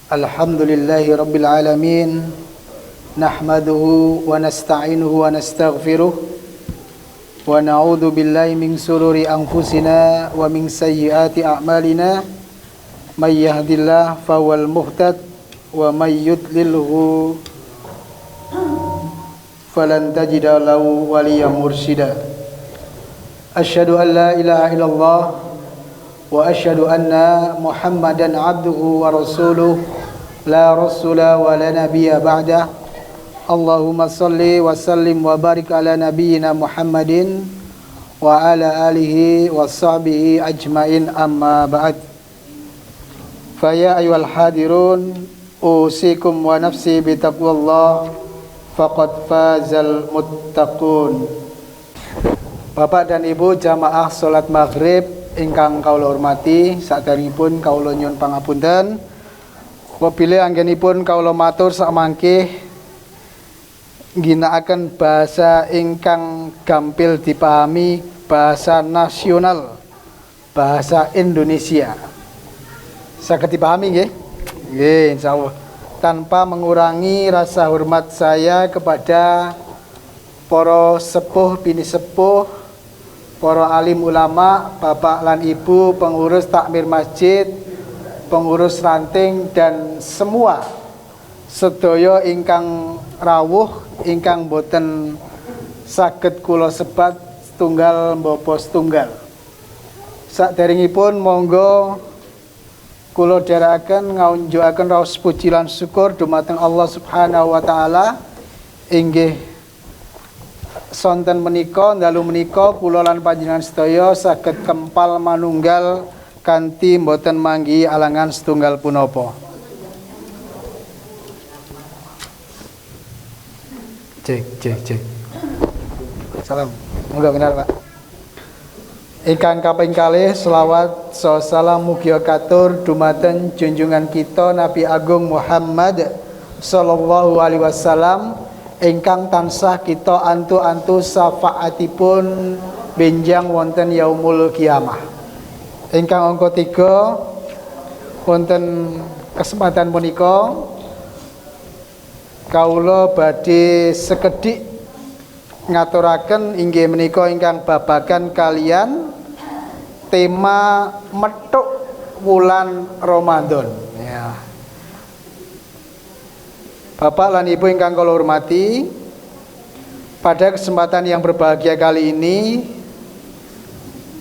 Alhamdulillahi Rabbil Alamin. Nahmaduhu wa nasta'inuhu wa nastaghfiruh. Wa na'udhu billahi min sururi anfusina wa min sayyiati a'malina. May yahdillah fawal muhtad wa may yudlilhu falan tajida lahu waliyan mursyida. Asyhadu an la ilaha illallah wa asyhadu anna Muhammadan abduhu wa rasuluh la rasula wa la nabiyya ba'dah. Allahumma salli wa sallim wa barik ala nabiyyina Muhammadin wa ala alihi wa sahbihi ajmain, amma ba'd. Faya ayyuhal hadirun, usikum wa nafsi bitaqwallah, faqad fazal muttaqun. Bapak dan Ibu jamaah salat maghrib ingkang kaula hormati, saderengipun kaula nyuwun pangapunten apabila anggenipun kaula matur sakmangke ngginakaken bahasa ingkang gampil dipahami, bahasa nasional, bahasa Indonesia. Saged dipahami nggih? Nggih, insyaallah. Tanpa mengurangi rasa hormat saya kepada para sepuh bini sepuh, para alim ulama, bapak lan ibu, pengurus takmir masjid, pengurus ranting, dan semua sedaya ingkang rawuh, ingkang boten saged kula sebat setunggal mbapa setunggal. Saderengipun monggo kula dherekaken ngaunjukaken raos puji lan syukur dumateng Allah Subhanahu wa taala. Inggih sonten menika dalu menika kula lan panjenengan sedaya saged kempal manunggal kanthi mboten manggi alangan setunggal punapa. Cek. Salam. Monggo benar, Pak. Ingkang kaping kalih selawat salam mugi katur dumateng junjungan kita Nabi Agung Muhammad sallallahu alaihi wasallam ingkang tansah kita antu-antu syafaatipun benjang wonten yaumul kiamah. Ingkang angka 3 wonten kesempatan punika kaula badhe sekedhik ngaturaken inggih menika ingkang babagan kalian tema methuk wulan Ramadan ya. Bapak lan Ibu ingkang kula hormati, pada kesempatan yang berbahagia kali ini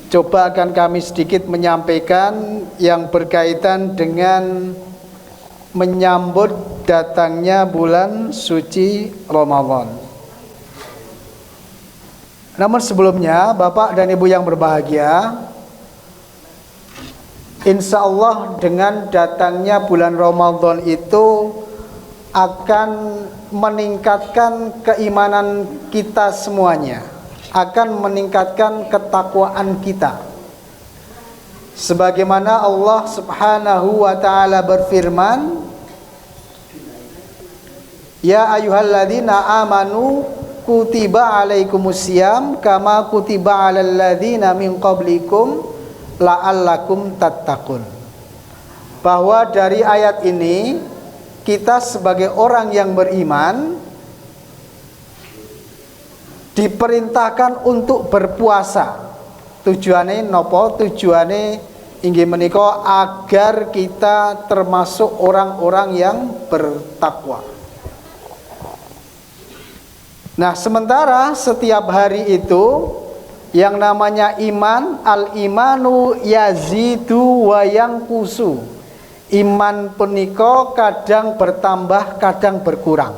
coba akan kami sedikit menyampaikan yang berkaitan dengan menyambut datangnya bulan suci Ramadan. Namun sebelumnya, Bapak dan Ibu yang berbahagia, insya Allah dengan datangnya bulan Ramadan itu akan meningkatkan keimanan kita semuanya, akan meningkatkan ketakwaan kita. Sebagaimana Allah Subhanahu wa taala berfirman, ya ayyuhalladzina amanu kutiba alaikumusiyam kama kutiba alal ladzina min qablikum la'allakum tattaqun. Bahwa dari ayat ini kita sebagai orang yang beriman diperintahkan untuk berpuasa. Tujuane nopo? Tujuane inggih menika agar kita termasuk orang-orang yang bertakwa. Nah, sementara setiap hari itu yang namanya iman, al-imanu yazidu wa yanqusu. Iman punika kadang bertambah, kadang berkurang.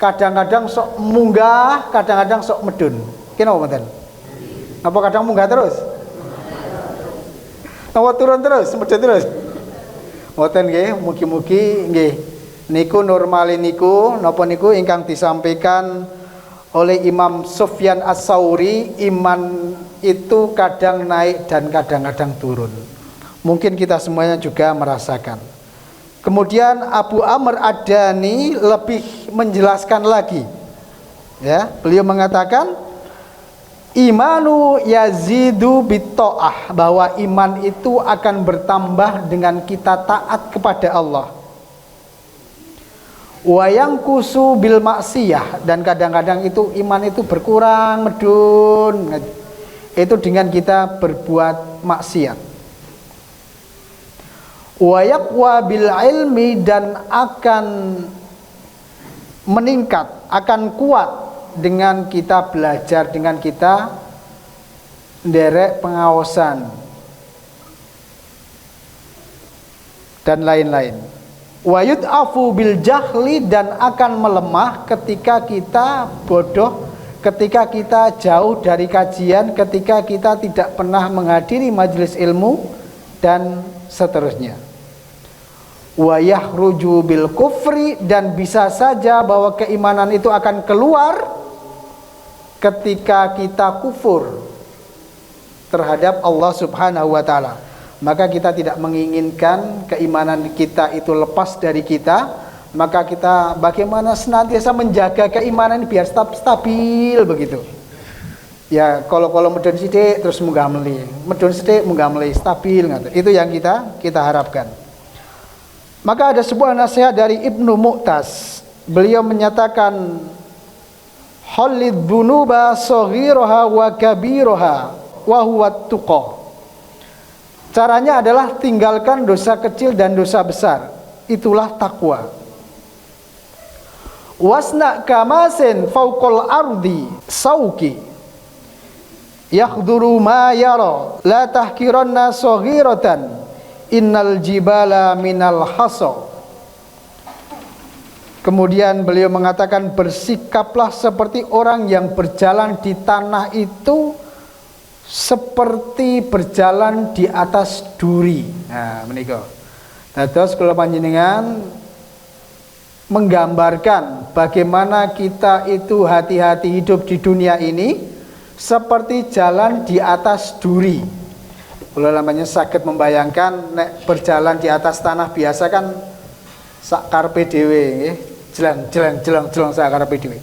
Kadang-kadang sok munggah, kadang-kadang sok medun. Kenapa mboten? Apa kadang munggah terus? Apa turun terus, medun terus? Mboten nggih, mugi-mugi nggih niku normal niku napa niku ingkang disampaikan oleh Imam Sufyan As-Tsauri, iman itu kadang naik dan kadang-kadang turun. Mungkin kita semuanya juga merasakan. Kemudian Abu Amr Ad-Dani lebih menjelaskan lagi. Ya, beliau mengatakan imanu yazidu bitta'ah, bahwa iman itu akan bertambah dengan kita taat kepada Allah. Wa yanqusu bil maksiyah, dan kadang-kadang itu iman itu berkurang, medun. Itu dengan kita berbuat maksiat. Wa yaqwa bil ilmi, dan akan meningkat, akan kuat dengan kita belajar, dengan kita nderek pengawasan dan lain-lain. Wa yud'afu bil jahli, dan akan melemah ketika kita bodoh, ketika kita jauh dari kajian, ketika kita tidak pernah menghadiri majelis ilmu dan seterusnya. Wa yahruju bil kufri, dan bisa saja bahwa keimanan itu akan keluar ketika kita kufur terhadap Allah Subhanahu wa taala. Maka kita tidak menginginkan keimanan kita itu lepas dari kita, maka kita bagaimana senantiasa menjaga keimanan biar stabil begitu. Ya, kalau medun sithik terus munggah meli, medun sithik munggah meli, stabil ngoten. Itu yang kita harapkan. Maka ada sebuah nasihat dari Ibnu Mu'taz. Beliau menyatakan halid dunuba saghiraha wa kabiraha wa huwa tuqa. Caranya adalah tinggalkan dosa kecil dan dosa besar. Itulah takwa. Wasna kamasin fauqal ardi sauki yakhduru ma yara la tahkiranna saghiratan innal jibala minal hasa. Kemudian beliau mengatakan bersikaplah seperti orang yang berjalan di tanah itu seperti berjalan di atas duri. Nah, menika. Dados kula panjenengan menggambarkan bagaimana kita itu hati-hati hidup di dunia ini seperti jalan di atas duri. Kula namanya sakit membayangkan nek berjalan di atas tanah biasa kan sak karepe dhewe nggih, jelang sak karepe dhewe.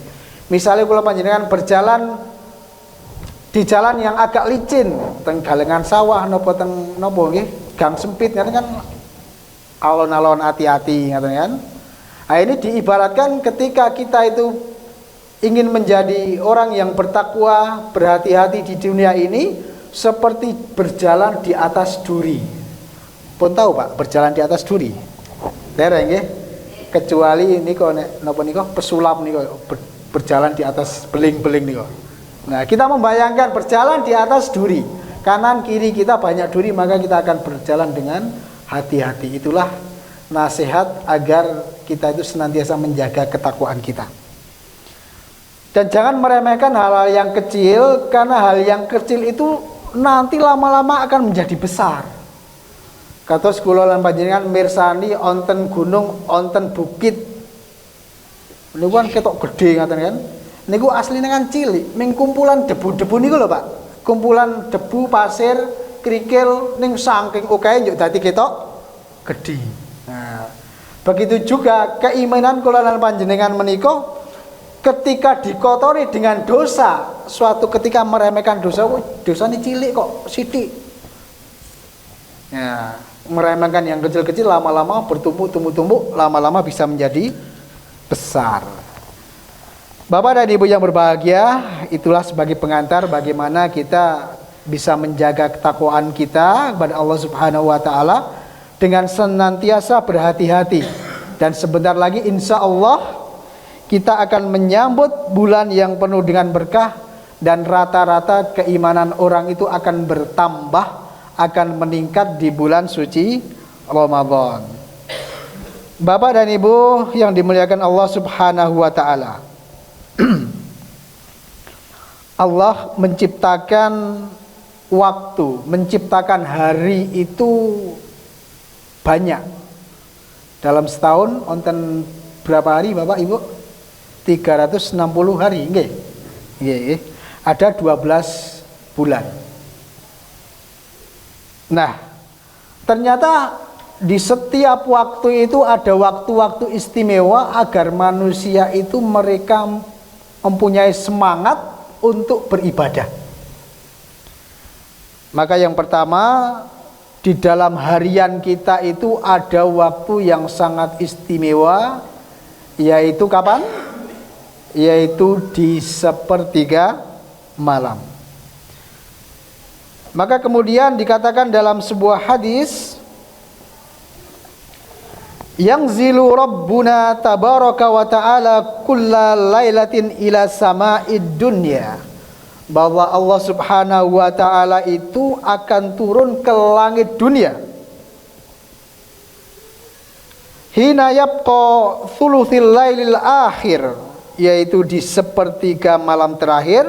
Misale kula panjenengan berjalan di jalan yang agak licin, teng galengan sawah napa teng napa nggih, gang sempit ngaten kan alon-alon hati-hati ngaten kan. Nah, ini diibaratkan ketika kita itu ingin menjadi orang yang bertakwa, berhati-hati di dunia ini seperti berjalan di atas duri. Pun tahu Pak, berjalan di atas duri? Dereng nggih. Kecuali niku nek napa niku pesulap niku berjalan di atas beling-beling niku. Nah, kita membayangkan berjalan di atas duri, kanan kiri kita banyak duri, maka kita akan berjalan dengan hati-hati. Itulah nasihat agar kita itu senantiasa menjaga ketakwaan kita. Dan jangan meremehkan hal-hal yang kecil, karena hal yang kecil itu nanti lama-lama akan menjadi besar. Kados kula lan panjenengan mirsani onten gunung, onten bukit. Niku kan ketok gede ngaten kan. Niku aslinya kan cilik, ming kumpulan debu-debu niku lho Pak. Kumpulan debu, pasir, kerikil ning saking okehe njuk dadi ketok gedhi. Nah, begitu juga keimanan kula lan panjenengan menika ketika dikotori dengan dosa, suatu ketika meremehkan dosa, dosa ini cilik kok, sithik. Ya, meremehkan yang kecil-kecil lama-lama bertumpuk, lama-lama bisa menjadi besar. Bapak dan Ibu yang berbahagia, itulah sebagai pengantar bagaimana kita bisa menjaga ketakwaan kita kepada Allah Subhanahu wa taala dengan senantiasa berhati-hati. Dan sebentar lagi insya Allah kita akan menyambut bulan yang penuh dengan berkah, dan rata-rata keimanan orang itu akan bertambah, akan meningkat di bulan suci Ramadan. Bapak dan Ibu yang dimuliakan Allah Subhanahu wa taala. Allah menciptakan waktu, menciptakan hari itu banyak. Dalam setahun onten berapa hari Bapak Ibu? 360 hari, nggih. Ada 12 bulan. Nah, ternyata di setiap waktu itu ada waktu-waktu istimewa agar manusia itu mereka mempunyai semangat untuk beribadah. Maka yang pertama, di dalam harian kita itu ada waktu yang sangat istimewa, yaitu kapan? Yaitu di sepertiga malam. Maka kemudian dikatakan dalam sebuah hadis, Yanzilu Rabbuna tabaraka wa ta'ala kulla lailatin ila sama'id dunya, bahwa Allah subhanahu wa ta'ala itu akan turun ke langit dunia. Hina yabqa thuluthil lailil akhir, yaitu di sepertiga malam terakhir.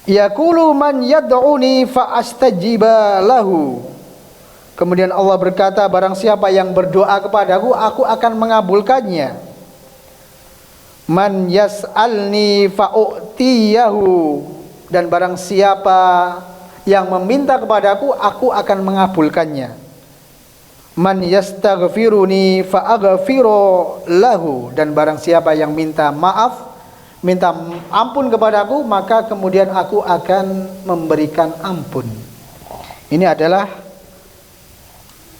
Yaqulu man yad'uni fa astajiba lahu. Kemudian Allah berkata, barang siapa yang berdoa kepadaku, aku akan mengabulkannya. Man yas'alni fa'u'tiyahu. Dan barang siapa yang meminta kepadaku, aku akan mengabulkannya. Man yastaghfiruni fa'aghfiru lahu. Dan barang siapa yang minta maaf, minta ampun kepadaku, maka kemudian aku akan memberikan ampun. Ini adalah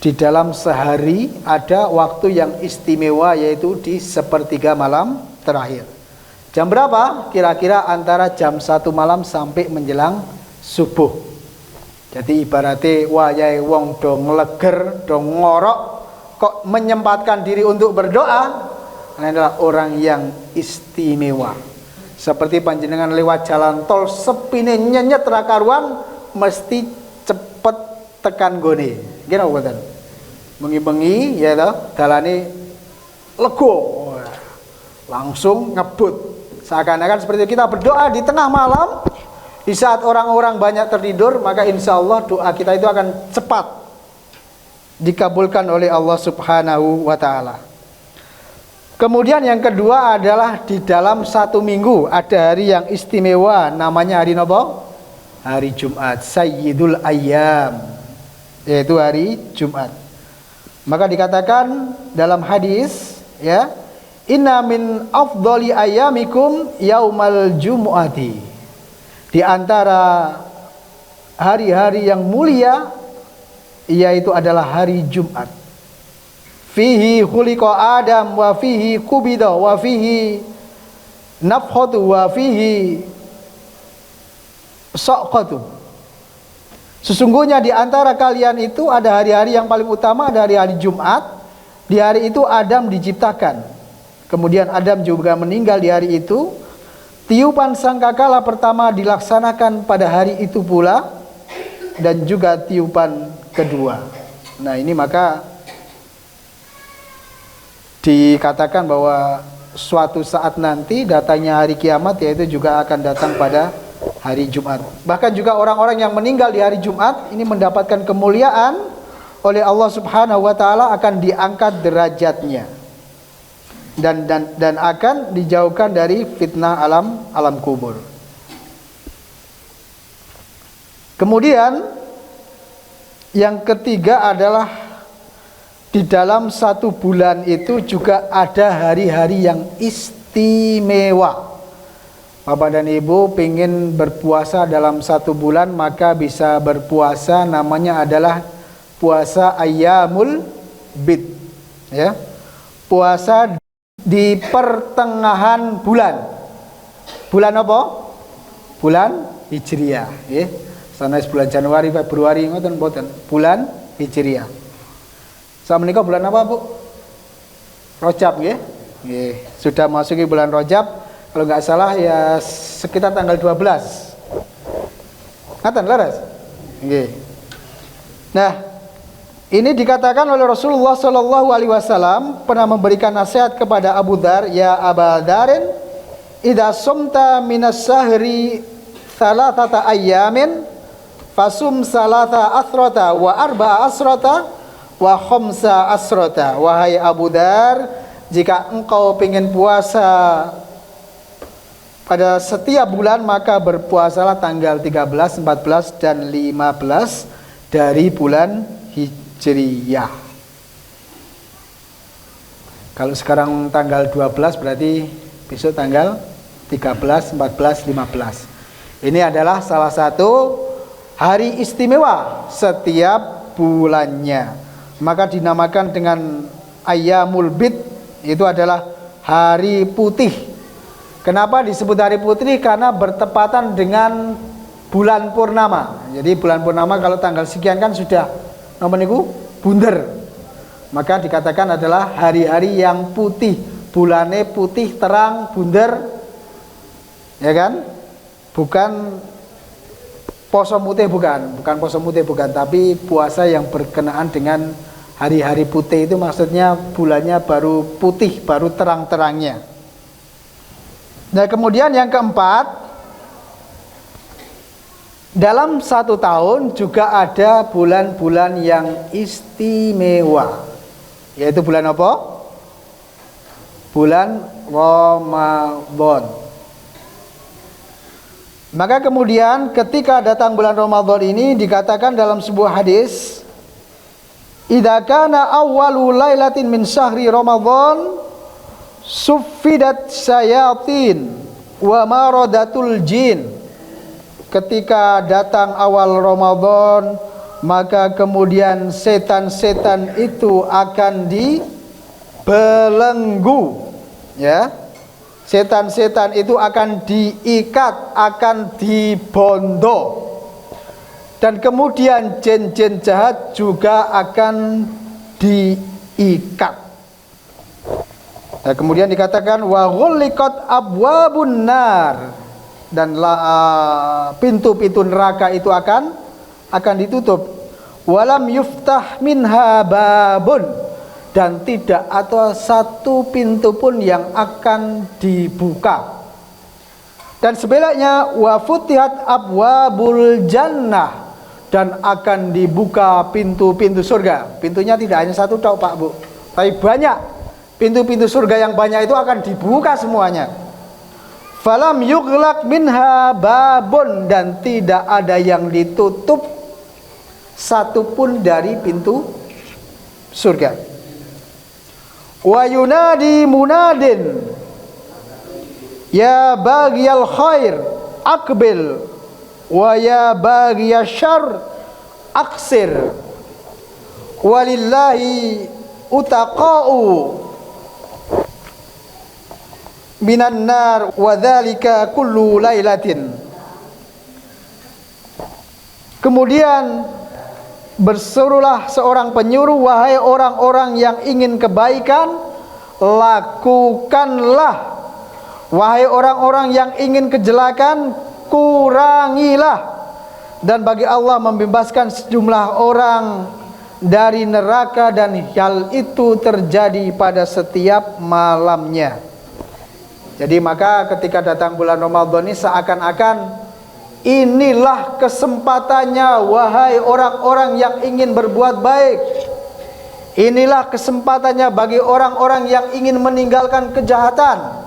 di dalam sehari ada waktu yang istimewa, yaitu di sepertiga malam terakhir. Jam berapa? Kira-kira antara jam 1 malam sampai menjelang subuh. Jadi ibaratnya wayahe wong do ngleger, do ngorok, kok menyempatkan diri untuk berdoa, ini adalah orang yang istimewa. Seperti panjenengan lewat jalan tol sepine nyenyet ra karuan, mesti cepet tekan gone. Gini apa? Bengi-bengi ya toh, dalane lego, langsung ngebut. Seakan-akan seperti kita berdoa di tengah malam, di saat orang-orang banyak tertidur, maka insya Allah doa kita itu akan cepat dikabulkan oleh Allah subhanahu wa ta'ala. Kemudian yang kedua adalah di dalam 1 minggu ada hari yang istimewa, namanya hari apa? Hari Jumat, Sayyidul Ayyam, yaitu hari Jumat. Maka dikatakan dalam hadis, ya, inna min afdhali ayyamikum yaumal jumu'ati. Di antara hari-hari yang mulia yaitu adalah hari Jumat. Fihi khuliqa Adam wa fihi kubida wa fihi nafkhatu wa fihi saqatu. Sesungguhnya di antara kalian itu ada hari-hari yang paling utama, ada hari-hari Jumat. Di hari itu Adam diciptakan. Kemudian Adam juga meninggal di hari itu. Tiupan sangkakala pertama dilaksanakan pada hari itu pula, dan juga tiupan kedua. Nah, ini maka dikatakan bahwa suatu saat nanti datangnya hari kiamat, yaitu juga akan datang pada hari Jumat. Bahkan juga orang-orang yang meninggal di hari Jumat ini mendapatkan kemuliaan oleh Allah Subhanahu wa taala, akan diangkat derajatnya dan akan dijauhkan dari fitnah alam kubur. Kemudian yang ketiga adalah di dalam 1 bulan itu juga ada hari-hari yang istimewa. Bapak dan Ibu pengen berpuasa dalam 1 bulan, maka bisa berpuasa, namanya adalah puasa Ayyamul Bid, ya. Puasa di pertengahan bulan. Bulan apa? Bulan Hijriah, ya. Sanes bulan Januari, Februari ngoten mboten. Bulan Hijriah. Sakmenika bulan apa, Bu? Rajab, nggih. Nggih, sudah masuki bulan Rajab. Kalau nggak salah ya sekitar tanggal 12. Ngaten laras? Nggih. Nah, ini dikatakan oleh Rasulullah Shallallahu Alaihi Wasallam pernah memberikan nasihat kepada Abu Dzar, ya Aba Dzarin, idza sumta minas sahri thalathata ayyamin fasum salata asrata wa arba'a asrata wa khamsa asrata. Wahai Abu Dzar, jika engkau ingin puasa pada setiap bulan maka berpuasalah tanggal 13, 14 dan 15 dari bulan Hijriyah. Kalau sekarang tanggal 12 berarti besok tanggal 13, 14, 15. Ini adalah salah satu hari istimewa setiap bulannya. Maka dinamakan dengan Ayyamul Bid, itu adalah hari putih. Kenapa disebut hari putih? Karena bertepatan dengan bulan purnama. Jadi bulan purnama kalau tanggal sekian kan sudah nomor niku bunder. Maka dikatakan adalah hari-hari yang putih, bulannya putih terang bunder, ya kan? Bukan poso mutih, bukan poso mutih, bukan, tapi puasa yang berkenaan dengan hari-hari putih itu maksudnya bulannya baru putih, baru terang-terangnya. Nah kemudian yang keempat, dalam satu tahun juga ada bulan-bulan yang istimewa. Yaitu bulan apa? Bulan Ramadan. Maka kemudian ketika datang bulan Ramadan ini dikatakan dalam sebuah hadis, idza kana awwalu lailatin min syahri Ramadan suffidat syayatin wa maradatul jin. Ketika datang awal Ramadan, maka kemudian setan-setan itu akan dibelenggu, ya. Setan-setan itu akan diikat, akan dibondo. Dan kemudian jin-jin jahat juga akan diikat. Nah, kemudian dikatakan wa ghulliqat abwabun nar, dan pintu-pintu neraka itu akan ditutup. Walam yuftah minha babun, dan tidak ada satu pintu pun yang akan dibuka. Dan sebaliknya wa futihat abwabul jannah, dan akan dibuka pintu-pintu surga. Pintunya tidak hanya satu tok Pak Bu, tapi banyak. Pintu-pintu surga yang banyak itu akan dibuka semuanya. Falam yughlaq minha babun, dan tidak ada yang ditutup satupun dari pintu surga. Wa yunadi munadin ya baghiyal khair aqbil wa ya baghiyasy syarr aqsir walillahi utaqa'u minan nar wa dzalika kullu lailatin. Kemudian berserulah seorang penyuruh, wahai orang-orang yang ingin kebaikan, lakukanlah. Wahai orang-orang yang ingin kejelekan, kurangilah. Dan bagi Allah membebaskan sejumlah orang dari neraka, dan hal itu terjadi pada setiap malamnya. Jadi maka ketika datang bulan Ramadan ini seakan-akan inilah kesempatannya, wahai orang-orang yang ingin berbuat baik. Inilah kesempatannya bagi orang-orang yang ingin meninggalkan kejahatan.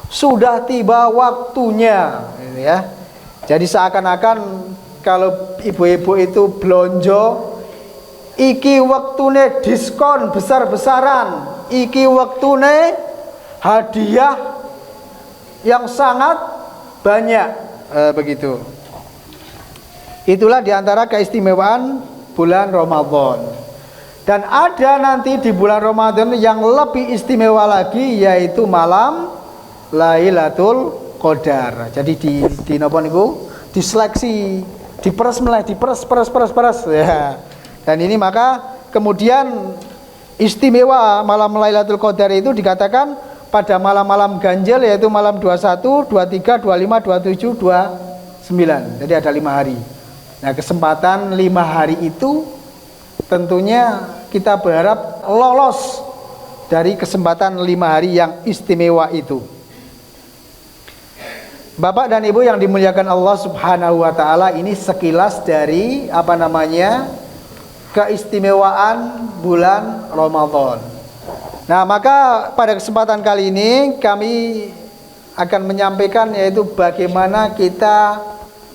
Sudah tiba waktunya, ya. Jadi seakan-akan kalau ibu-ibu itu belanja, iki waktune diskon besar-besaran, iki waktune hadiah yang sangat banyak. Begitu. Itulah diantara keistimewaan bulan Ramadan. Dan ada nanti di bulan Ramadan yang lebih istimewa lagi, yaitu malam Lailatul Qadar. Jadi di napa niku diseleksi, diperes ya. Dan ini maka kemudian istimewa malam Lailatul Qadar itu dikatakan pada malam-malam ganjil, yaitu malam 21, 23, 25, 27, 29. Jadi ada 5 hari. Nah, kesempatan 5 hari itu tentunya kita berharap lolos dari kesempatan 5 hari yang istimewa itu. Bapak dan Ibu yang dimuliakan Allah Subhanahu wa taala, ini sekilas dari keistimewaan bulan Ramadan. Nah, maka pada kesempatan kali ini kami akan menyampaikan, yaitu bagaimana kita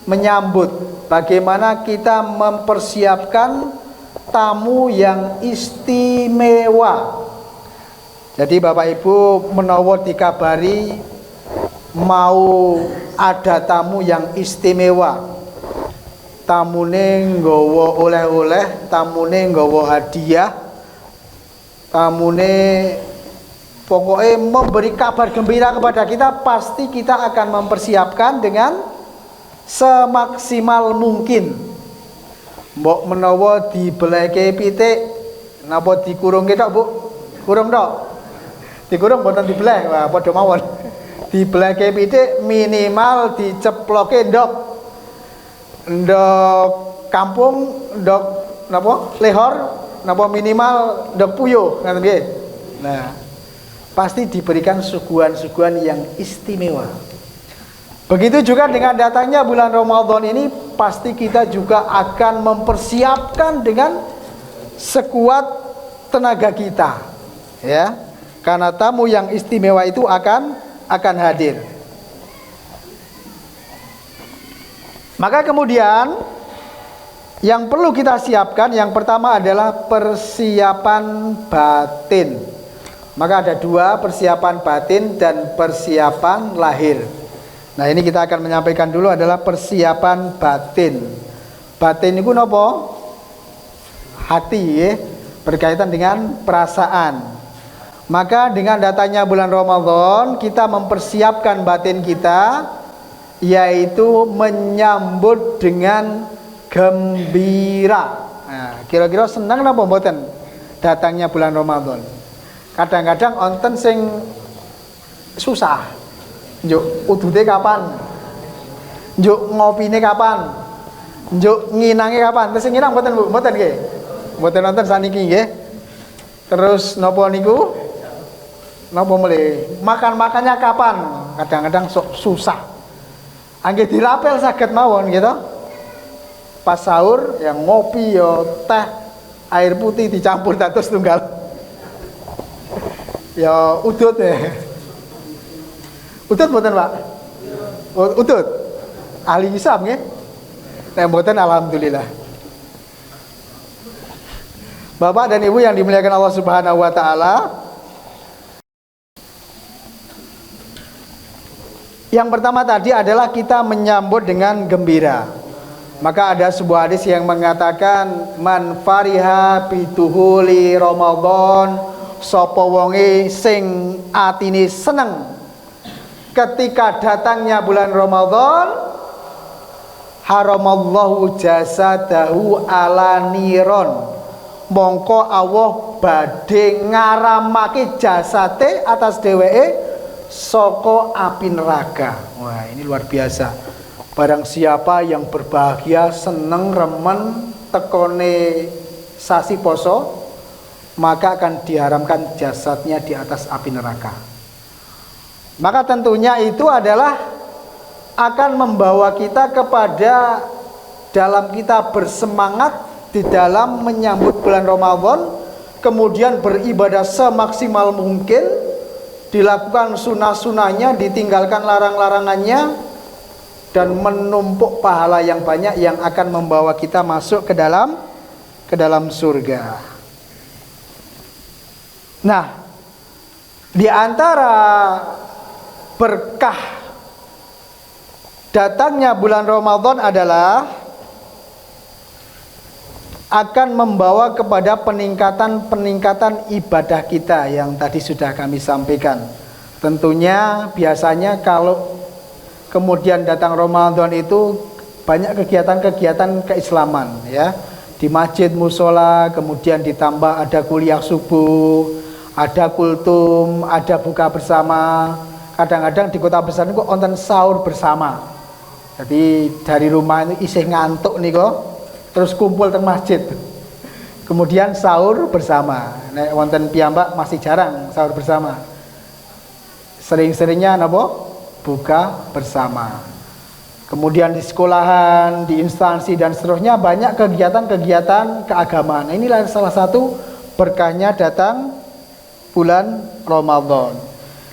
menyambut, bagaimana kita mempersiapkan tamu yang istimewa. Jadi Bapak Ibu menawa dikabari mau ada tamu yang istimewa, tamune nggawa oleh-oleh, tamune nggawa hadiah, tamune pokoknya memberi kabar gembira kepada kita, pasti kita akan mempersiapkan dengan semaksimal mungkin. Mbok menawa dibeleke pitik napa dikurungke tok, Bu? Kurung tok. Dikurung mboten dibeleh, wah padha mawon. Dibeleke pitik minimal diceploke ndok. Ndok kampung, ndok napa? Lehor, napa minimal ndok puyuh, ngoten nggih. Nah, pasti diberikan suguhan-suguhan yang istimewa. Begitu juga dengan datangnya bulan Ramadan ini, pasti kita juga akan mempersiapkan dengan sekuat tenaga kita, ya. Karena tamu yang istimewa itu akan hadir. Maka kemudian yang perlu kita siapkan, yang pertama adalah persiapan batin. Maka ada dua, persiapan batin dan persiapan lahir. Nah, ini kita akan menyampaikan dulu adalah persiapan batin. Batin itu apa? Hati, ya, berkaitan dengan perasaan. Maka dengan datangnya bulan Ramadan, kita mempersiapkan batin kita, yaitu menyambut dengan gembira. Nah, kira-kira senang napa mboten datangnya bulan Ramadan? Kadang-kadang onten sing susah. Njuk udute kapan? Njuk ngopine kapan? Njuk nginange kapan? Terus sing nginang mboten, Bu? Mboten nggih. Mboten nonton saniki nggih. Terus napa niku? Napa mulai makan-makannya kapan? Kadang-kadang susah. Angge dirapel saged mawon gitu. Pas sahur yang ngopi ya teh air putih dicampur dados tunggal. Ya udut ya. Udut mboten, Pak? Udut. Ahli hisab nggih. Nek mboten alhamdulillah. Bapak dan Ibu yang dimuliakan Allah Subhanahu wa taala, yang pertama tadi adalah kita menyambut dengan gembira. Maka ada sebuah hadis yang mengatakan, man fariha bituhuli Ramadan, sapa wonge sing atine seneng ketika datangnya bulan Ramadan, haramallahu jasadahu ala niron, mongko Allah badhe ngaramake jasate atas dheweke saka api neraka. Wah, ini luar biasa. Barang siapa yang berbahagia, seneng remen tekone sasi poso, maka akan diharamkan jasadnya di atas api neraka. Maka tentunya itu adalah akan membawa kita kepada dalam kita bersemangat di dalam menyambut bulan Ramadan, kemudian beribadah semaksimal mungkin, dilakukan sunnah-sunnahnya, ditinggalkan larang-larangannya, dan menumpuk pahala yang banyak yang akan membawa kita masuk ke dalam surga. Nah, di antara berkah datangnya bulan Ramadan adalah akan membawa kepada peningkatan ibadah kita yang tadi sudah kami sampaikan. Tentunya biasanya kalau kemudian datang Ramadan itu banyak kegiatan-kegiatan keislaman, ya, di masjid, musola, kemudian ditambah ada kuliah subuh, ada kultum, ada buka bersama. Kadang-kadang di kota besar itu onten sahur bersama. Jadi dari rumah itu isih ngantuk nih kok, terus kumpul teng masjid, kemudian sahur bersama. Nek wonten piyambak masih jarang sahur bersama. Sering-seringnya napa? Buka bersama. Kemudian di sekolahan, di instansi dan seterusnya banyak kegiatan-kegiatan keagamaan. Inilah salah satu berkahnya datang bulan Ramadan.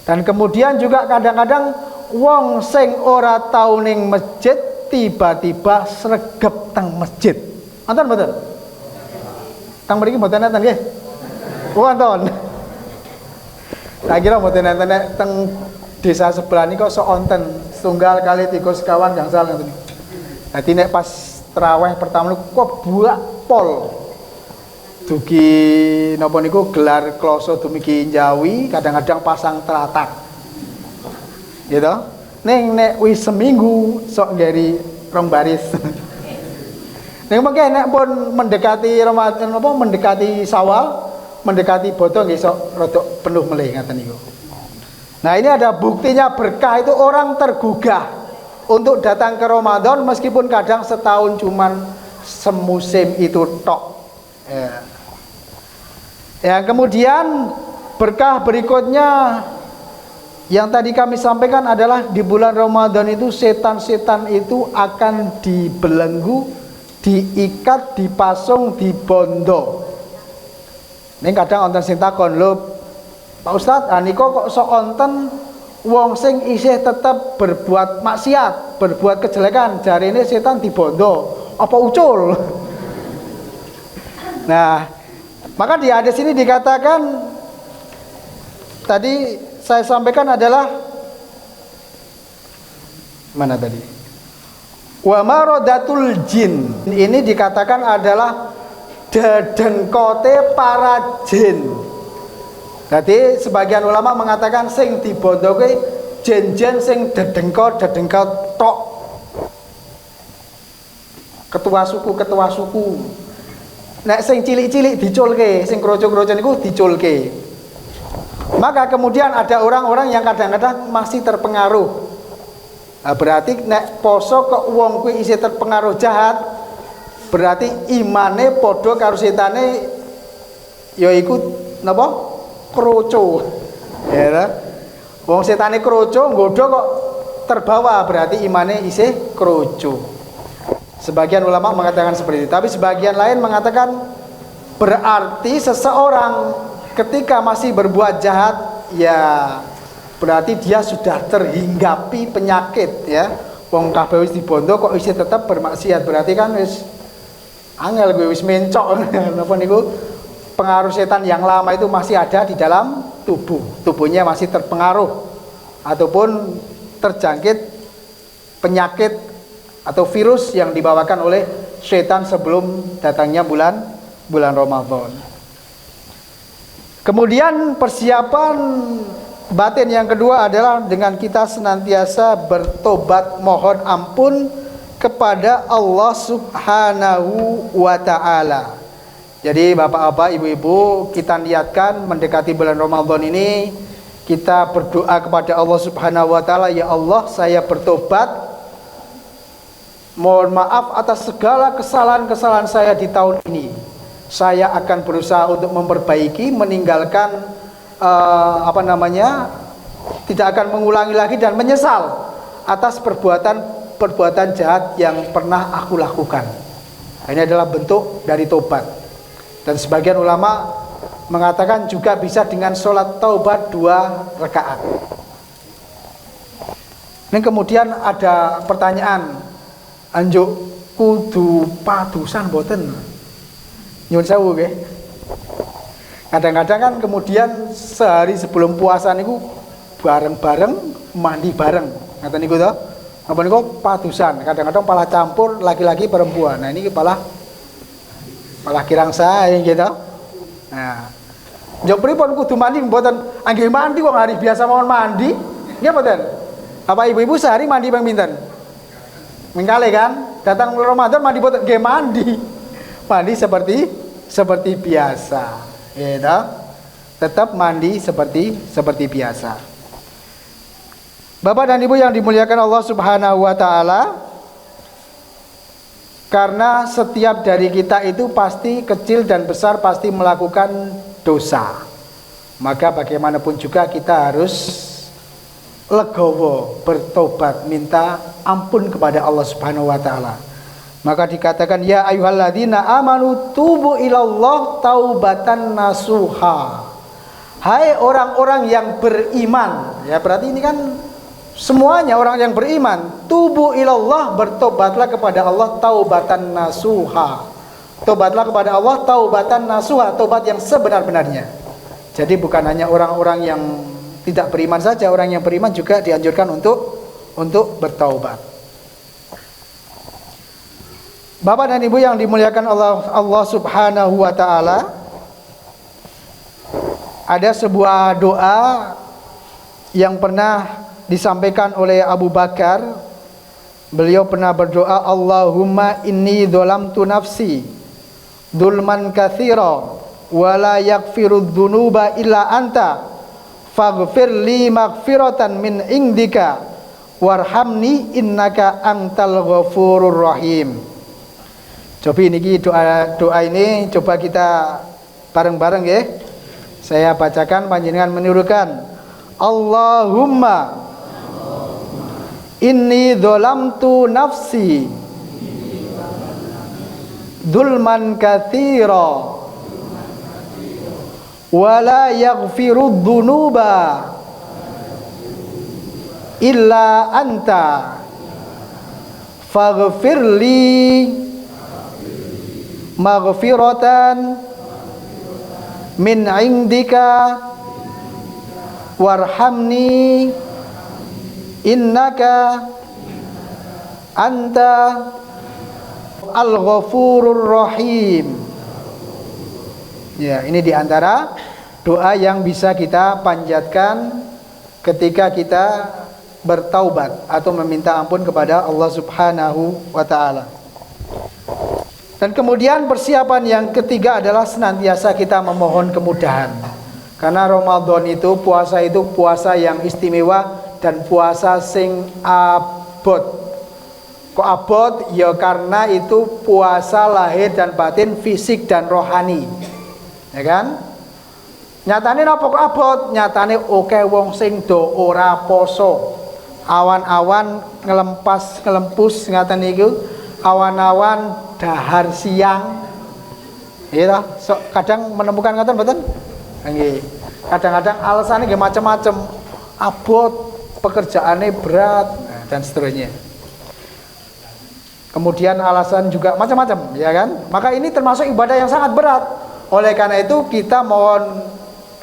Dan kemudian juga kadang-kadang wong sing ora tau ning masjid tiba-tiba sregep teng masjid. Wonten mboten? Teng mriki mboten enten nggih? Wonten. Tak kira mboten enten nek teng desa sebelah niku sok onten setunggal kali 3 sekawan gangsal ngoten. Dadi nek pas traweh pertama niku kok buak pol. Dugi napa niku gelar kloso dumugi Jawi, kadang-kadang pasang teratak. Gitu. Nek wis seminggu sok ngeri rong baris. Nek mengke nek pun mendekati Ramadan apa mendekati Syawal, mendekati Bodo nggih sok rada penuh melih ngaten niku. Nah, ini ada buktinya berkah itu orang tergugah untuk datang ke Ramadan meskipun kadang setahun cuman semusim itu tok. Ya. Yang kemudian berkah berikutnya yang tadi kami sampaikan adalah di bulan Ramadan itu setan-setan itu akan dibelenggu, diikat, dipasung, dibondo. Ini kadang wonten sing takon, lho Pak Ustadz, aniko kok sok onten wong sing isih tetap berbuat maksiat, berbuat kejelekan, jarine setan dibondo, apa ucul? Nah, maka di hadis ini dikatakan tadi saya sampaikan adalah mana tadi? Wa maradatul jin. Ini dikatakan adalah dedengkote para jin. Jadi sebagian ulama mengatakan sing dibodoke jen-jen sing dedengkot tok. Ketua suku. Nek sing cilik-cilik diculke, sing kroco-kroco niku diculke. Maka kemudian ada orang-orang yang kadang-kadang masih terpengaruh. Nah, berarti nek poso kok wong kuwi isih terpengaruh jahat, berarti imane padha karo setane yaiku napa? Kroco. Ya. Wong setane kroco nggodho kok terbawa, berarti imane isih kroco. Sebagian ulama mengatakan seperti itu, tapi sebagian lain mengatakan berarti seseorang ketika masih berbuat jahat, ya berarti dia sudah terhinggapi penyakit, ya. Wong kabeh wis dibondo kok isih tetap bermaksiat, berarti kan wis angel gue wis mencok. Napa niku pengaruh setan yang lama itu masih ada di dalam tubuhnya masih terpengaruh ataupun terjangkit penyakit atau virus yang dibawakan oleh setan sebelum datangnya bulan Ramadan. Kemudian persiapan batin yang kedua adalah dengan kita senantiasa bertobat mohon ampun kepada Allah Subhanahu wa ta'ala. Jadi bapak-bapak, ibu-ibu, kita niatkan mendekati bulan Ramadan ini kita berdoa kepada Allah Subhanahu wa ta'ala, ya Allah, saya bertobat, mohon maaf atas segala kesalahan-kesalahan saya di tahun ini. Saya akan berusaha untuk memperbaiki, meninggalkan tidak akan mengulangi lagi dan menyesal atas perbuatan jahat yang pernah aku lakukan. Ini adalah bentuk dari tobat. Dan sebagian ulama mengatakan juga bisa dengan sholat taubat 2 rakaat. Dan kemudian ada pertanyaan, anjuk kudu padusan boten? Nyun sewu nggih. Kadang-kadang kan kemudian sehari sebelum puasa niku bareng-bareng mandi bareng. Ngaten niku to. Napa niku padusan, kadang-kadang malah campur laki-laki perempuan. Nah ini malah kirang sae gitu. Nah, njok pripun kudu mandi mboten? Anggih mandi kok hari biasa mawon mandi. Nggih mboten? Apa ibu-ibu sehari mandi ping pinten? Mengkali kan? Datang Ramadan mandi mboten? Nggih mandi. Mandi seperti biasa. Gitu. Tetap mandi seperti biasa. Bapak dan Ibu yang dimuliakan Allah Subhanahu wa ta'ala, karena setiap dari kita itu pasti kecil dan besar pasti melakukan dosa, maka bagaimanapun juga kita harus legowo, bertobat, minta ampun kepada Allah Subhanahu wa ta'ala. Maka dikatakan, ya ayyuhalladzina amanu tubu ilallah taubatan nasuha. Hai orang-orang yang beriman. Ya berarti ini kan Semuanya orang yang beriman, tubu ilallah, bertobatlah kepada Allah taubatan nasuha. Tobatlah kepada Allah taubatan nasuha, tobat yang sebenar-benarnya. Jadi bukan hanya orang-orang yang tidak beriman saja, orang yang beriman juga dianjurkan untuk bertaubat. Bapak dan Ibu yang dimuliakan Allah Subhanahu wa taala, ada sebuah doa yang pernah disampaikan oleh Abu Bakar. Beliau pernah berdoa, Allahumma inni dzalamtu nafsi dzulman katsira wa la yaghfiru dzunuba illa anta faghfir li maghfiratan min indika warhamni innaka antal ghafurur rahim. Coba ini doa ini coba kita bareng-bareng ya. Saya bacakan, panjenengan menirukan. Allahumma inni dzalamtu nafsi dzulman katsira wa la yaghfiru dzunuba illa anta faghfirli maghfiratan min indika warhamni innaka anta al-ghafurur rahim. Ya, ini diantara doa yang bisa kita panjatkan ketika kita bertaubat atau meminta ampun kepada Allah Subhanahu wa taala. Dan kemudian persiapan yang ketiga adalah senantiasa kita memohon kemudahan. Karena Ramadan itu puasa yang istimewa dan puasa sing abot. Kok abot? Ya karena itu puasa lahir dan batin, fisik dan rohani. Ya kan? Nyatane napa kok abot? Nyatane oke wong sing do ora poso. Awan-awan ngelempus ngaten niku, awan-awan dahar siang. Iya so, kadang menemukan ngaten mboten? Nggih. Kadang-kadang alasannya nggih macam-macam. Abot, pekerjaannya berat dan seterusnya. Kemudian alasan juga macam-macam, ya kan? Maka ini termasuk ibadah yang sangat berat. Oleh karena itu kita mohon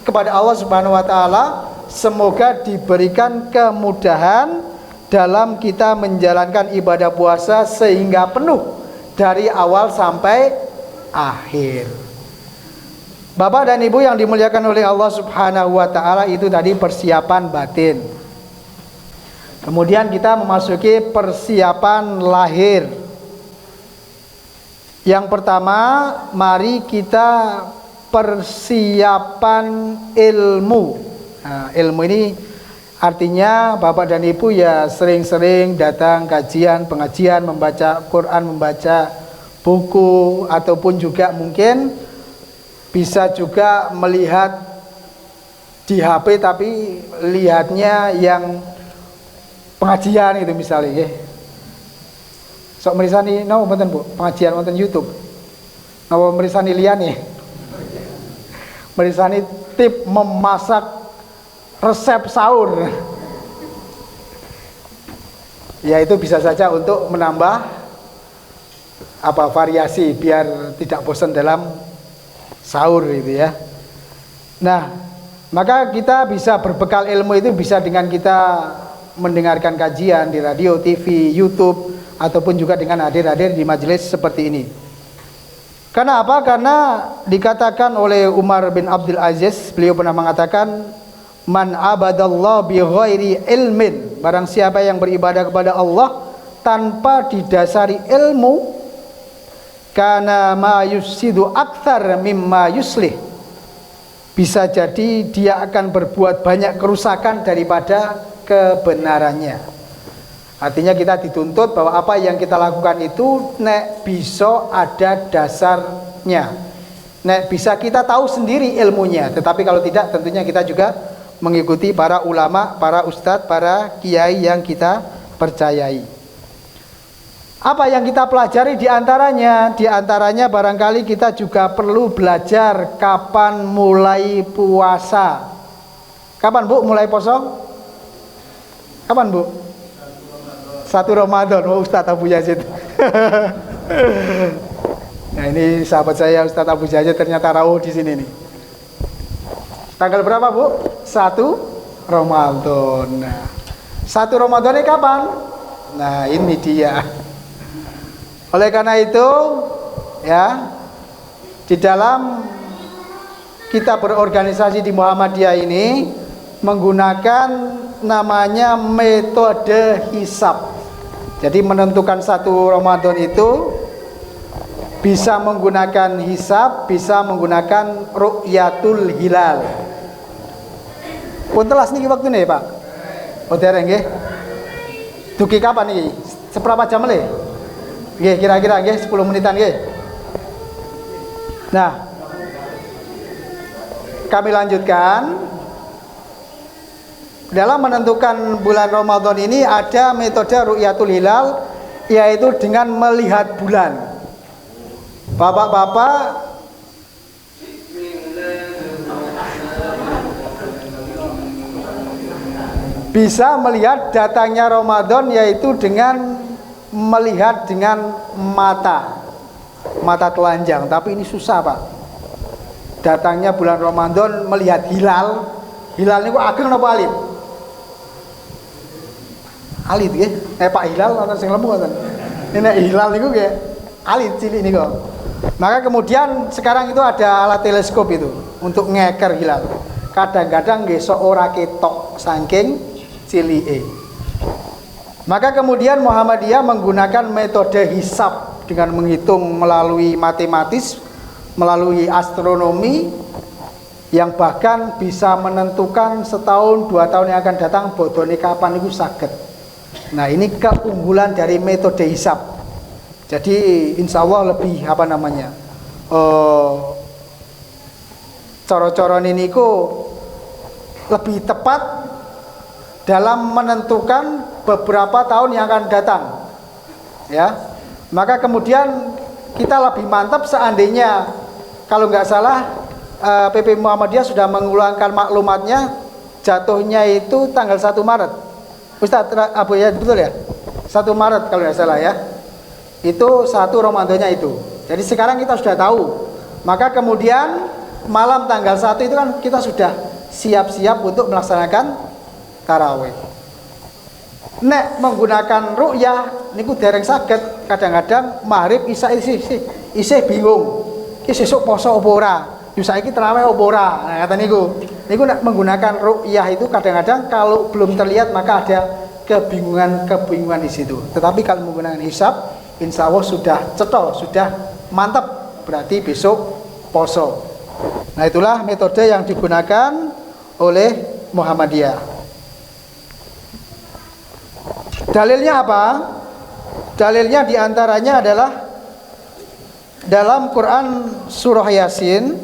kepada Allah Subhanahu wa taala semoga diberikan kemudahan dalam kita menjalankan ibadah puasa sehingga penuh dari awal sampai akhir. Bapak dan Ibu yang dimuliakan oleh Allah Subhanahu wa taala, itu tadi persiapan batin. Kemudian kita memasuki persiapan lahir. Yang pertama, mari kita persiapan ilmu. Nah, ilmu ini artinya Bapak dan Ibu ya sering-sering datang kajian, pengajian, membaca Quran, membaca buku, ataupun juga mungkin bisa juga melihat di HP tapi lihatnya yang pengajian itu misalnya ya. Sok merisani napa mboten Bu? Pengajian wonten YouTube. Napa merisani liyane? Merisani tip memasak resep sahur. Ya itu bisa saja untuk menambah variasi biar tidak bosan dalam sahur itu ya. Nah, maka kita bisa berbekal ilmu itu bisa dengan kita mendengarkan kajian di radio, TV, YouTube, ataupun juga dengan hadir-hadir di majelis seperti ini. Karena apa? Karena dikatakan oleh Umar bin Abdul Aziz, beliau pernah mengatakan, man abadallah bi ghairi ilmin, barang siapa yang beribadah kepada Allah tanpa didasari ilmu, kana ma yufsidu aktsar mimma yuslih, bisa jadi dia akan berbuat banyak kerusakan daripada kebenarannya. Artinya kita dituntut bahwa apa yang kita lakukan itu nek bisa ada dasarnya, nek bisa kita tahu sendiri ilmunya. Tetapi kalau tidak, tentunya kita juga mengikuti para ulama, para ustadz, para kiai yang kita percayai. Apa yang kita pelajari diantaranya? Diantaranya barangkali kita juga perlu belajar kapan mulai puasa. Kapan Bu mulai poso? Kapan Bu? 1 Ramadan. Oh, Ustadz Abu Yazid. Nah ini sahabat saya Ustadz Abu Yazid ternyata rawuh di sini nih. Tanggal berapa Bu? 1 Ramadan. Nah, 1 Ramadan ini kapan? Nah ini dia. Oleh karena itu ya, di dalam kita berorganisasi di Muhammadiyah ini menggunakan namanya metode hisab. Jadi menentukan 1 Ramadan itu bisa menggunakan hisab, bisa menggunakan ru'yatul hilal. Pun telas niki waktu nih Pak. Oh dereng nggih. Duki kapan niki? Seberapa jam le? Nggih kira-kira nggih 10 menitan nggih. Nah, kami lanjutkan. Dalam menentukan bulan Ramadan ini ada metode ru'yatul hilal, yaitu dengan melihat bulan. Bapak-bapak bisa melihat datangnya Ramadan yaitu dengan melihat dengan mata telanjang. Tapi ini susah Pak. Datangnya bulan Ramadan melihat hilal ini kok ageng apa alit? Alit nggih. Pak hilal wonten sing lemu wonten. Ini hilal niku nggih alit cilik niku. Maka kemudian sekarang itu ada alat teleskop itu untuk ngeker hilal. Kadang-kadang nggih sok ora ketok saking cilike. Maka kemudian Muhammadiyah menggunakan metode hisab dengan menghitung melalui matematis, melalui astronomi, yang bahkan bisa menentukan setahun 2 tahun yang akan datang bodone kapan itu saged. Nah ini keunggulan dari metode hisab. Jadi insya Allah lebih coro-coron ini lebih tepat dalam menentukan beberapa tahun yang akan datang. Ya, maka kemudian kita lebih mantap seandainya kalau nggak salah PP Muhammadiyah sudah mengeluarkan maklumatnya jatuhnya itu tanggal 1 Maret. Ustaz Abu ya betul ya? 1 Maret kalau nggak salah ya. Itu 1 Ramadannya itu. Jadi sekarang kita sudah tahu. Maka kemudian malam tanggal 1 itu kan kita sudah siap-siap untuk melaksanakan tarawih. Nek menggunakan ru'yah niku dereng saged. Kadang-kadang maghrib isya isih bingung. Iki sesuk poso apa ora? Yo saiki tarawih apa ora? Nah kata niku nek menggunakan ru'yah itu kadang-kadang kalau belum terlihat maka ada kebingungan di situ. Tetapi kalau menggunakan hisab insya Allah sudah cetol, sudah mantap, berarti besok poso. Nah itulah metode yang digunakan oleh Muhammadiyah. Dalilnya apa? Dalilnya diantaranya adalah dalam Quran surah Yasin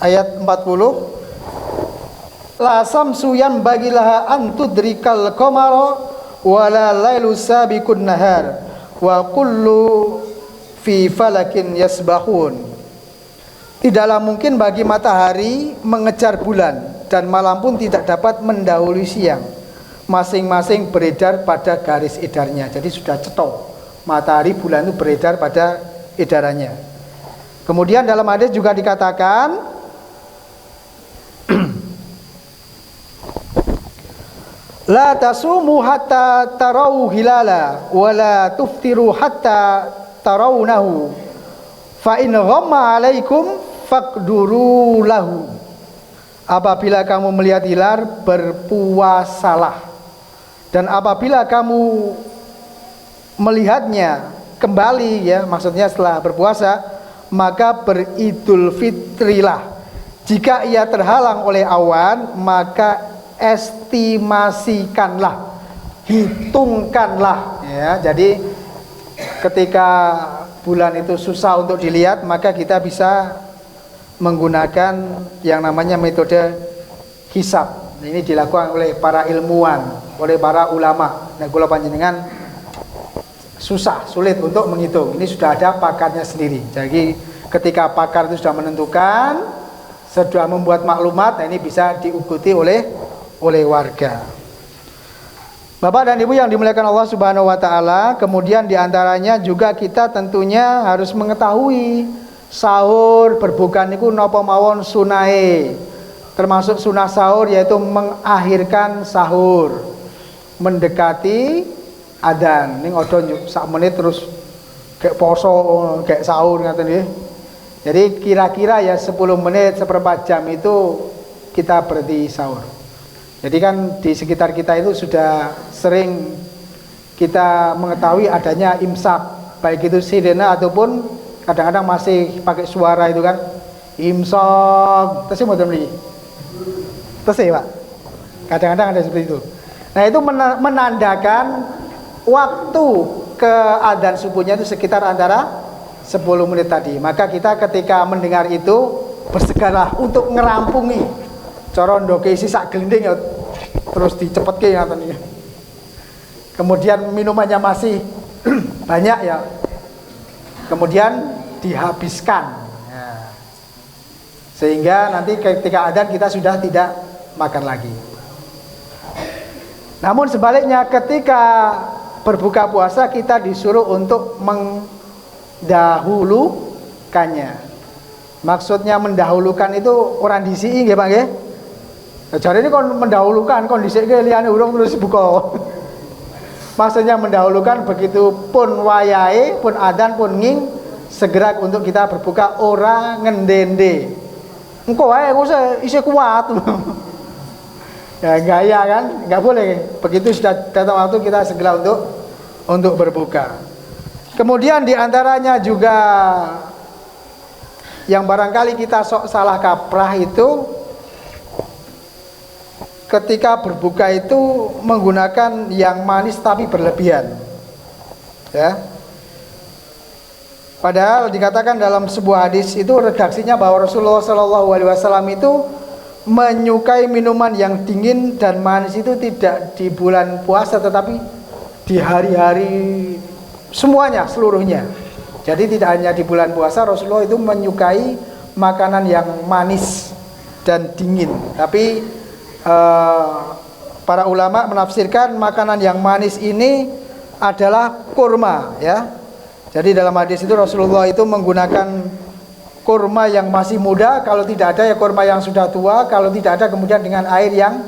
ayat 40, la samsu yanbagilaha an tudrikal qamara wala lailu sabiqun nahar wa kullu fi falakin yasbahun. Tidaklah mungkin bagi matahari mengejar bulan dan malam pun tidak dapat mendahului siang. Masing-masing beredar pada garis edarnya. Jadi sudah cetok. Matahari bulan itu beredar pada edarannya. Kemudian dalam hadis juga dikatakan la tasumu hatta tarau hilala wa la tuftiru hatta tarawunahu fa in ghamma alaikum faqduru lahu. Apabila kamu melihat hilal berpuasalah, dan apabila kamu melihatnya kembali, ya maksudnya setelah berpuasa, maka beridul fitrilah. Jika ia terhalang oleh awan, maka estimasikanlah, hitungkanlah, ya. Jadi ketika bulan itu susah untuk dilihat, maka kita bisa menggunakan yang namanya metode hisab. Ini dilakukan oleh para ilmuwan, oleh para ulama. Nah, kula panjenengan sulit untuk menghitung. Ini sudah ada pakarnya sendiri. Jadi ketika pakar itu sudah menentukan, sudah membuat maklumat, nah ini bisa diikuti oleh warga. Bapak dan Ibu yang dimuliakan Allah Subhanahu wa taala, kemudian diantaranya juga kita tentunya harus mengetahui sahur berbuka niku napa mawon sunahe. Termasuk sunah sahur yaitu mengakhirkan sahur, mendekati adzan. Ning odo sak menit terus kayak poso, kayak sahur ngaten nggih. Jadi kira-kira ya 10 menit, seperempat jam itu kita berhenti sahur. Jadi kan di sekitar kita itu sudah sering kita mengetahui adanya imsak, baik itu sirene ataupun kadang-kadang masih pakai suara itu kan, imsak, terus mboten niki. Terus ya Pak, kadang-kadang ada seperti itu. Nah itu menandakan waktu ke adzan subuhnya itu sekitar antara 10 menit tadi. Maka kita ketika mendengar itu bersegeralah untuk ngerampungi. Cara ndoke isi sak glending ya terus dicepetke ngaten iki. Kemudian minumannya masih banyak ya. Kemudian dihabiskan. Ya. Sehingga nanti ketika adzan kita sudah tidak makan lagi. Namun sebaliknya ketika berbuka puasa kita disuruh untuk mendahulukannya. Maksudnya mendahulukan itu orang disi nggih Pak nggih? Jadi ini kon mendahulukan kondisi liyane urung terus buka. Maksudnya mendahulukan begitu pun wayahe, pun adzan pun nging segera untuk kita berbuka ora ngendende. Engko wae isih kuat. Ya gaya kan, nggak boleh. Begitu sudah datang waktu kita segera untuk berbuka. Kemudian diantaranya juga yang barangkali kita salah kaprah itu ketika berbuka itu menggunakan yang manis tapi berlebihan. Ya. Padahal dikatakan dalam sebuah hadis itu redaksinya bahwa Rasulullah SAW itu menyukai minuman yang dingin dan manis itu tidak di bulan puasa tetapi di hari-hari semuanya, seluruhnya. Jadi tidak hanya di bulan puasa Rasulullah itu menyukai makanan yang manis dan dingin. Tapi para ulama menafsirkan makanan yang manis ini adalah kurma ya. Jadi dalam hadis itu Rasulullah itu menggunakan kurma yang masih muda, kalau tidak ada ya kurma yang sudah tua, kalau tidak ada kemudian dengan air yang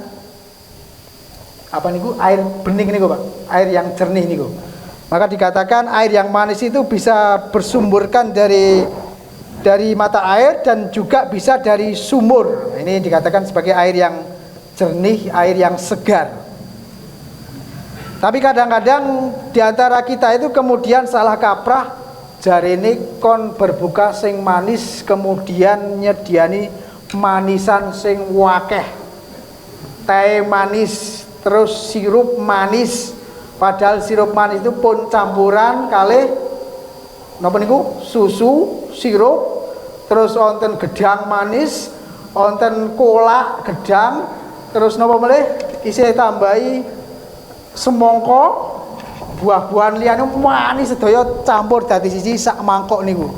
apa niku? Air bening niku Pak. Air yang jernih niku. Maka dikatakan air yang manis itu bisa bersumberkan dari mata air dan juga bisa dari sumur. Ini dikatakan sebagai air yang jernih, air yang segar. Tapi kadang-kadang diantara kita itu kemudian salah kaprah, jarene kon berbuka sing manis kemudian nyediani manisan sing wakeh, teh manis terus sirup manis, padahal sirup manis itu pun campuran kalih napa niku susu, sirup, terus wonten gedang manis, wonten kolak gedang, terus napa meneh isih tambahi semangka, buah-buahan liyane manis sedaya campur dadi siji sak mangkok niku.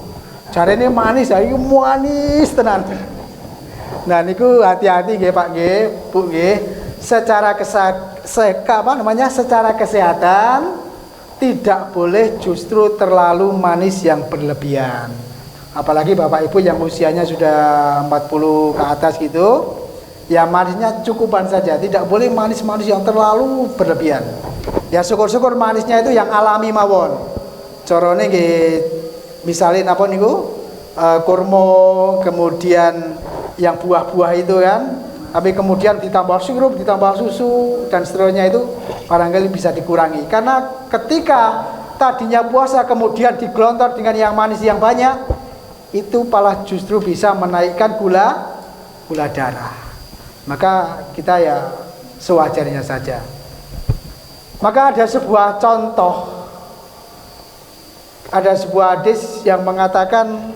Jarene manis, iki manis tenan. Nah niku hati-hati nggih Pak nggih, Bu nggih. Secara secara kesehatan tidak boleh justru terlalu manis yang berlebihan. Apalagi Bapak Ibu yang usianya sudah 40 ke atas gitu. Ya manisnya cukupan saja, tidak boleh manis-manis yang terlalu berlebihan. Ya syukur-syukur manisnya itu yang alami mawon. Corone nggih misalnya apa niku? Kurma, kemudian yang buah-buah itu kan. Tapi kemudian ditambah sirup, ditambah susu dan seterusnya itu barangkali bisa dikurangi. Karena ketika tadinya puasa kemudian digelontor dengan yang manis yang banyak, itu malah justru bisa menaikkan gula darah. Maka kita ya sewajarnya saja. Maka ada sebuah contoh, ada sebuah hadis yang mengatakan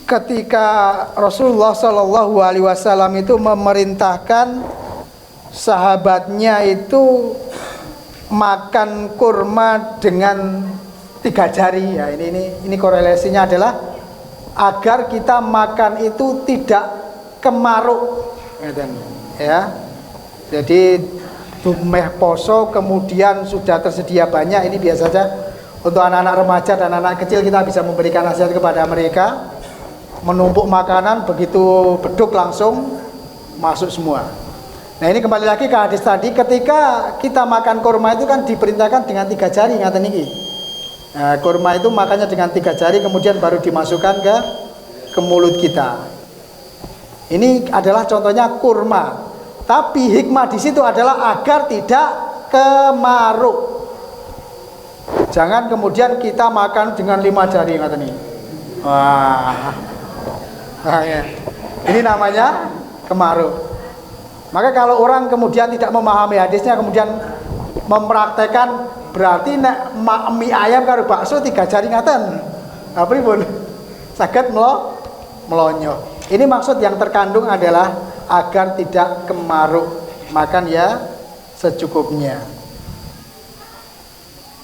ketika Rasulullah SAW itu memerintahkan sahabatnya itu makan kurma dengan 3 jari. Ya ini korelasinya adalah agar kita makan itu tidak kemaruk, ya. Jadi dumeh poso kemudian sudah tersedia banyak, ini biasa saja untuk anak-anak remaja dan anak kecil kita bisa memberikan nasihat kepada mereka. Menumpuk makanan begitu beduk langsung masuk semua. Nah ini kembali lagi ke hadis tadi, ketika kita makan kurma itu kan diperintahkan dengan 3 jari, ngaten niki. Nah, kurma itu makannya dengan 3 jari kemudian baru dimasukkan ke mulut kita. Ini adalah contohnya kurma. Tapi hikmah di situ adalah agar tidak kemaruk. Jangan kemudian kita makan dengan 5 jari, ngaten niki. Wah. Nah, ya. Ini namanya kemaruk. Maka kalau orang kemudian tidak memahami hadisnya kemudian mempraktekkan, berarti nek mie ayam karo bakso 3 jari ngaten. Apa pripun? Saged melonyo. Ini maksud yang terkandung adalah agar tidak kemaruk. Makan ya secukupnya.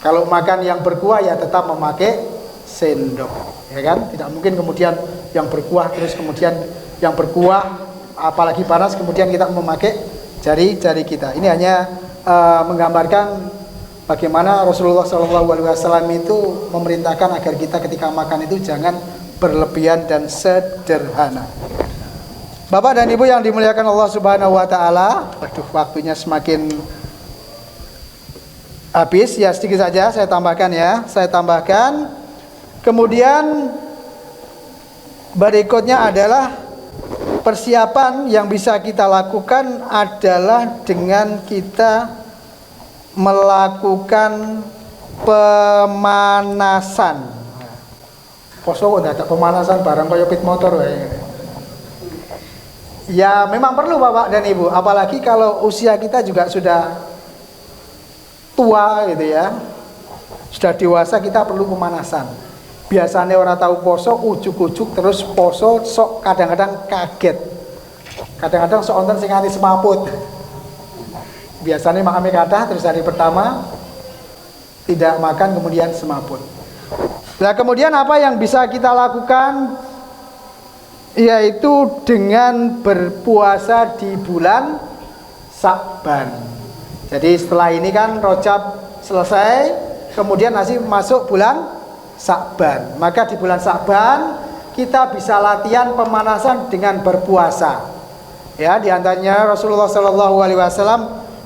Kalau makan yang berkuah ya tetap memakai sendok. Ya kan, tidak mungkin kemudian yang berkuah terus kemudian yang berkuah apalagi panas kemudian kita memakai jari-jari kita. Ini hanya menggambarkan bagaimana Rasulullah SAW itu memerintahkan agar kita ketika makan itu jangan berlebihan dan sederhana. Bapak dan Ibu yang dimuliakan Allah Subhanahu wa taala, waduh waktunya semakin habis ya, sedikit saja saya tambahkan ya. Kemudian berikutnya adalah persiapan yang bisa kita lakukan adalah dengan kita melakukan pemanasan. Poso kok ada pemanasan barang kaya pit motor ya memang perlu Bapak dan Ibu, apalagi kalau usia kita juga sudah tua gitu ya, sudah dewasa, kita perlu pemanasan. Biasanya orang tahu poso ujuk-ujuk terus poso sok kadang-kadang kaget, kadang-kadang sok onten sing nganti semaput. Biasanya makan kathah terus hari pertama tidak makan kemudian semaput. Nah kemudian apa yang bisa kita lakukan, yaitu dengan berpuasa di bulan Sya'ban. Jadi setelah ini kan Rajab selesai, kemudian masih masuk bulan Sya'ban. Maka di bulan Sya'ban kita bisa latihan pemanasan dengan berpuasa. Ya, di antaranya Rasulullah SAW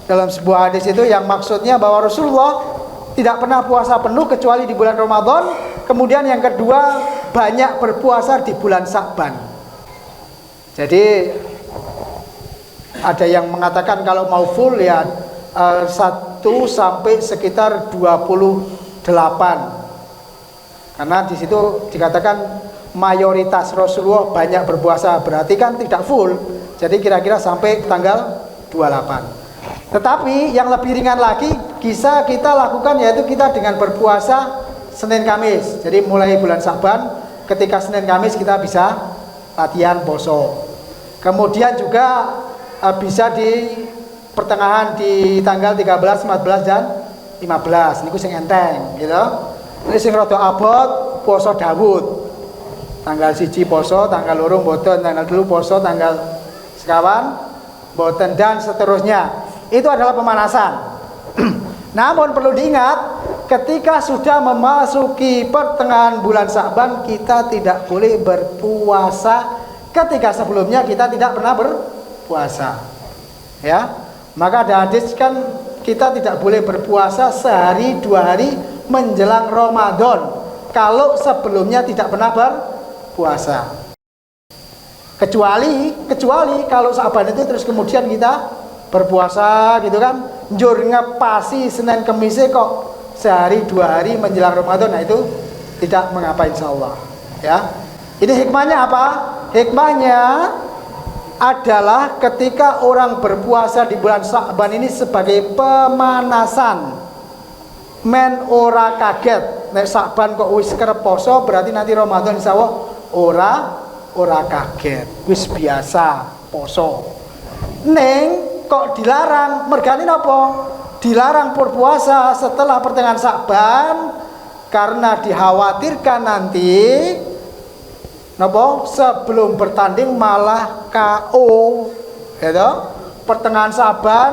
dalam sebuah hadis itu yang maksudnya bahwa Rasulullah tidak pernah puasa penuh kecuali di bulan Ramadan. Kemudian yang kedua, banyak berpuasa di bulan Sya'ban. Jadi ada yang mengatakan kalau mau full ya 1 sampai sekitar 28. Karena di situ dikatakan mayoritas Rasulullah banyak berpuasa, berarti kan tidak full. Jadi kira-kira sampai tanggal 28. Tetapi yang lebih ringan lagi bisa kita lakukan, yaitu kita dengan berpuasa Senin Kamis. Jadi mulai bulan Sya'ban ketika Senin Kamis kita bisa latihan poso. Kemudian juga bisa di pertengahan di tanggal 13, 14 dan 15. Niku sing enteng gitu. Ini sing rada abot poso Daud. Tanggal 1 poso, tanggal 2 mboten, tanggal 3 poso, tanggal sekawan mboten dan seterusnya. Itu adalah pemanasan. Namun perlu diingat, ketika sudah memasuki pertengahan bulan Sya'ban kita tidak boleh berpuasa ketika sebelumnya kita tidak pernah berpuasa. Ya. Maka ada hadis kan kita tidak boleh berpuasa sehari 2 hari menjelang Ramadan kalau sebelumnya tidak pernah berpuasa. Kecuali kalau Sya'ban itu terus kemudian kita berpuasa gitu kan, njur ngepasi Senin Kamis kok sehari 2 hari menjelang Ramadan, nah itu tidak mengapa insyaallah ya. Ini hikmahnya apa? Hikmahnya adalah ketika orang berpuasa di bulan Sya'ban ini sebagai pemanasan. Men ora kaget nek Sya'ban kok wis kerep poso, berarti nanti Ramadan insyaallah ora kaget, wis biasa poso. Neng kok dilarang, mergane napa? Dilarang berpuasa setelah pertengahan Sya'ban karena dikhawatirkan nanti napa sebelum bertanding malah KO gitu. Pertengahan Sya'ban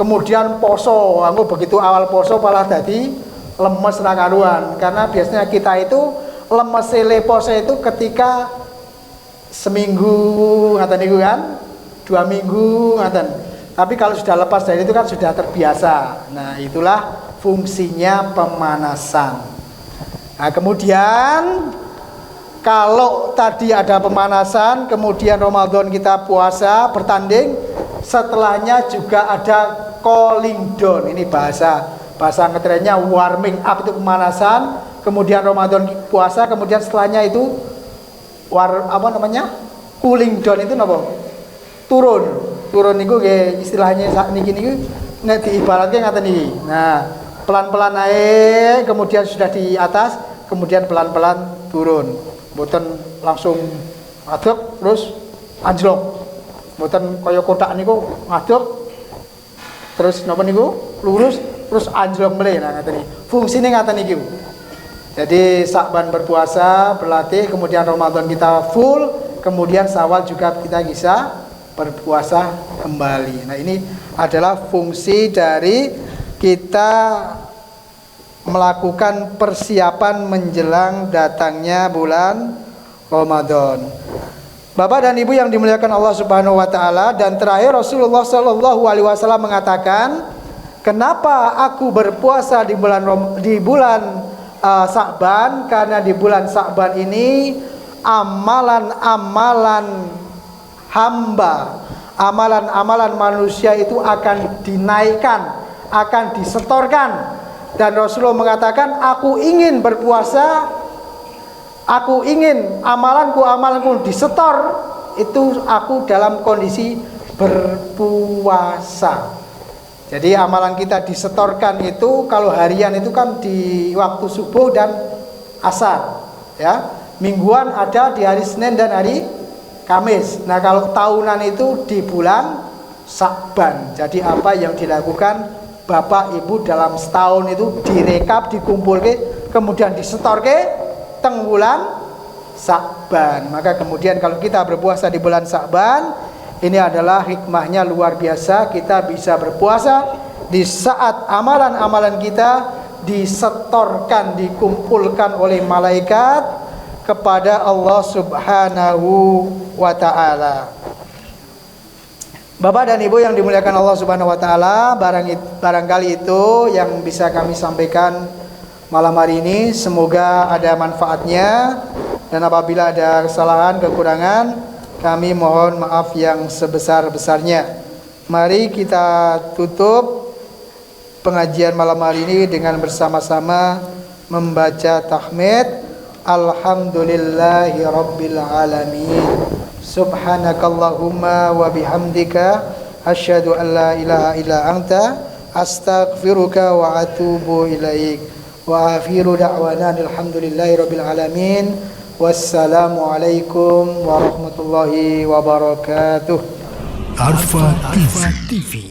kemudian poso, aku begitu awal poso malah dadi lemes ra karuan. Karena biasanya kita itu lemes poso itu ketika seminggu ngaten niku kan, 2 minggu ngaten. Tapi kalau sudah lepas dari itu kan sudah terbiasa. Nah, itulah fungsinya pemanasan. Nah, kemudian kalau tadi ada pemanasan, kemudian Ramadan kita puasa bertanding, setelahnya juga ada cooling down. Ini bahasa ngetrennya warming up, itu pemanasan. Kemudian Ramadan puasa, kemudian setelahnya itu cooling down itu napa? Turun niku nggih istilahnya sak niki nek diibaratke ngaten niki. Nah, pelan-pelan naik, kemudian sudah di atas, kemudian pelan-pelan turun. Mboten langsung ngadeg terus anjlok. Mboten kaya kotak niku ngadeg terus napa niku lurus terus anjlok meleh. Nah, ngaten iki. Fungsine ngaten iki. Jadi Sa'ban berpuasa, berlatih, kemudian Ramadan kita full, kemudian Syawal juga kita bisa berpuasa kembali. Nah, ini adalah fungsi dari kita melakukan persiapan menjelang datangnya bulan Ramadan. Bapak dan Ibu yang dimuliakan Allah Subhanahu wa taala, dan terakhir Rasulullah sallallahu alaihi wasallam mengatakan, "Kenapa aku berpuasa di bulan Sa'ban? Karena di bulan Sa'ban ini amalan-amalan hamba, amalan-amalan manusia itu akan dinaikkan, akan disetorkan." Dan Rasulullah mengatakan, aku ingin berpuasa, aku ingin amalanku disetor, itu aku dalam kondisi berpuasa. Jadi amalan kita disetorkan itu kalau harian itu kan di waktu subuh dan asar, ya. Mingguan ada di hari Senin dan hari Kamis. Nah, kalau tahunan itu di bulan Sa'ban. Jadi apa yang dilakukan Bapak Ibu dalam setahun itu direkap, dikumpulke, kemudian disetorke teng bulan Sa'ban. Maka kemudian kalau kita berpuasa di bulan Sa'ban, ini adalah hikmahnya luar biasa. Kita bisa berpuasa di saat amalan-amalan kita disetorkan, dikumpulkan oleh malaikat kepada Allah Subhanahu wa ta'ala. Bapak dan Ibu yang dimuliakan Allah Subhanahu wa ta'ala, barangkali itu yang bisa kami sampaikan malam hari ini. Semoga ada manfaatnya, dan apabila ada kesalahan, kekurangan, kami mohon maaf yang sebesar-besarnya. Mari kita tutup pengajian malam hari ini dengan bersama-sama membaca tahmid. Alhamdulillahi Rabbil Alamin. Subhanakallahumma wa bihamdika asyhadu an la ilaha illa anta astaghfiruka wa atubu ilaik. Wa akhiru da'wana alhamdulillahi Rabbil Alamin. Wassalamualaikum warahmatullahi wabarakatuh. Arfa TV.